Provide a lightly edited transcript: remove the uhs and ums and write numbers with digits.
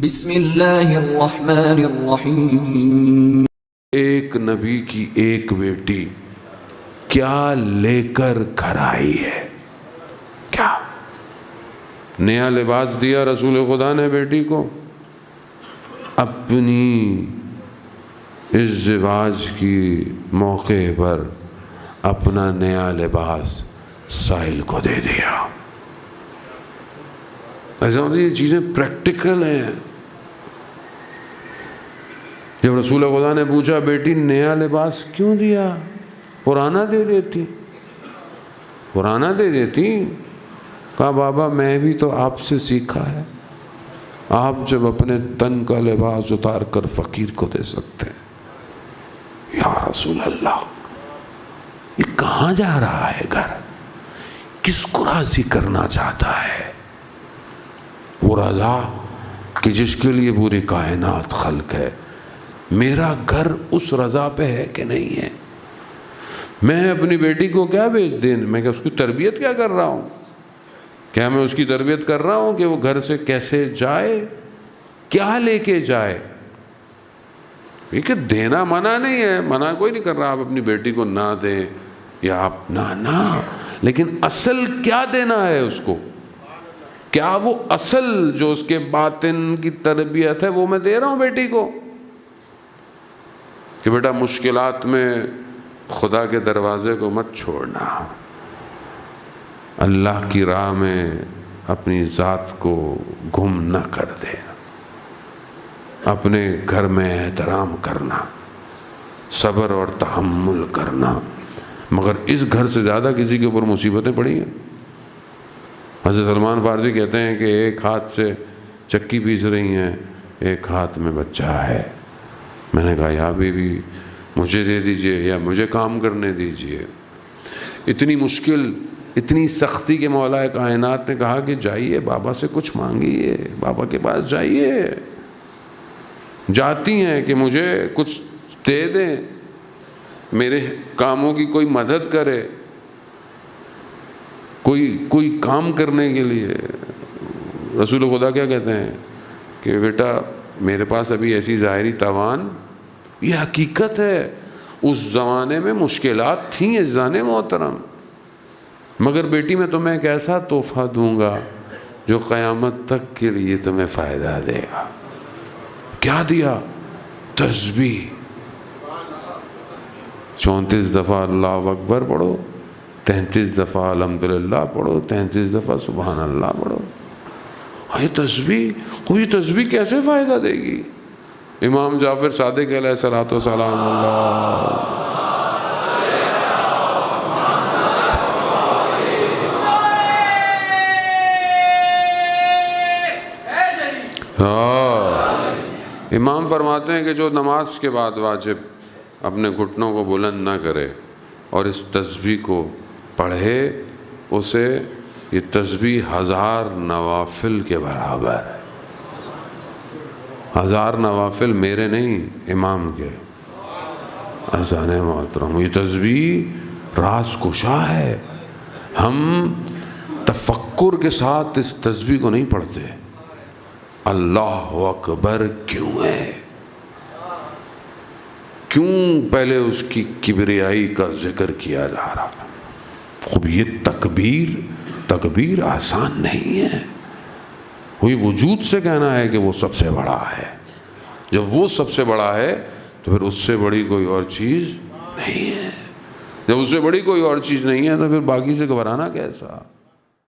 بسم اللہ الرحمن الرحیم۔ ایک نبی کی ایک بیٹی کیا لے کر گھر آئی ہے؟ کیا نیا لباس دیا رسول خدا نے بیٹی کو؟ اپنی ازدواج کی موقع پر اپنا نیا لباس سائل کو دے دیا۔ ایسا ہوتا ہے یہ چیزیں پریکٹیکل ہیں۔ جب رسول خدا نے پوچھا بیٹی نیا لباس کیوں دیا؟ پرانا دے دیتی، پرانا دے دیتی۔ کہا بابا میں بھی تو آپ سے سیکھا ہے، آپ جب اپنے تن کا لباس اتار کر فقیر کو دے سکتے ہیں۔ یا رسول اللہ، یہ کہاں جا رہا ہے گھر؟ کس کو راضی کرنا چاہتا ہے؟ وہ رضا کہ جس کے لیے پوری کائنات خلق ہے، میرا گھر اس رضا پہ ہے کہ نہیں ہے؟ میں اپنی بیٹی کو کیا بھیج دیں؟ میں کہ اس کی تربیت کیا کر رہا ہوں؟ کیا میں اس کی تربیت کر رہا ہوں کہ وہ گھر سے کیسے جائے، کیا لے کے جائے؟ یہ دینا منع نہیں ہے، منع کوئی نہیں کر رہا آپ اپنی بیٹی کو نہ دیں یا آپ نہ، لیکن اصل کیا دینا ہے اس کو؟ کیا وہ اصل جو اس کے باطن کی تربیت ہے وہ میں دے رہا ہوں بیٹی کو؟ کہ بیٹا مشکلات میں خدا کے دروازے کو مت چھوڑنا، اللہ کی راہ میں اپنی ذات کو گم نہ کر دے، اپنے گھر میں احترام کرنا، صبر اور تحمل کرنا۔ مگر اس گھر سے زیادہ کسی کے اوپر مصیبتیں پڑی ہیں۔ حضرت سلمان فارسی کہتے ہیں کہ ایک ہاتھ سے چکی پیس رہی ہیں، ایک ہاتھ میں بچہ ہے۔ میں نے کہا یا بیوی مجھے دے دیجئے یا مجھے کام کرنے دیجئے۔ اتنی مشکل، اتنی سختی کے مولا کائنات نے کہا کہ جائیے بابا سے کچھ مانگیے، بابا کے پاس جائیے۔ جاتی ہیں کہ مجھے کچھ دے دیں، میرے کاموں کی کوئی مدد کرے، کوئی کام کرنے کے لیے۔ رسول خدا کیا کہتے ہیں کہ بیٹا میرے پاس ابھی ایسی ظاہری توان، یہ حقیقت ہے اس زمانے میں مشکلات تھیں عزیزان محترم، مگر بیٹی میں تمہیں ایک ایسا تحفہ دوں گا جو قیامت تک کے لیے تمہیں فائدہ دے گا۔ کیا دیا؟ تسبیح۔ 34 دفعہ اللہ اکبر پڑھو، 33 دفعہ الحمدللہ پڑھو، 33 دفعہ سبحان اللہ پڑھو۔ یہ تسبیح، کوئی تسبیح کیسے فائدہ دے گی؟ امام جعفر صادق علیہ الصلوۃ والسلام امام فرماتے ہیں کہ جو نماز کے بعد واجب اپنے گھٹنوں کو بلند نہ کرے اور اس تسبیح کو پڑھے، اسے یہ تسبیح 1000 نوافل کے برابر ہے۔ 1000 نوافل میرے نہیں، امام کے۔ عزیزان محترم، یہ تسبیح راز کشا ہے۔ ہم تفکر کے ساتھ اس تسبیح کو نہیں پڑھتے۔ اللہ اکبر کیوں ہے؟ کیوں پہلے اس کی کبریائی کا ذکر کیا جا رہا تھا؟ خوب یہ تکبیر آسان نہیں ہے۔ وہی وجود سے کہنا ہے کہ وہ سب سے بڑا ہے۔ جب وہ سب سے بڑا ہے تو پھر اس سے بڑی کوئی اور چیز نہیں ہے۔ جب اس سے بڑی کوئی اور چیز نہیں ہے تو پھر باقی سے گھبرانا کیسا؟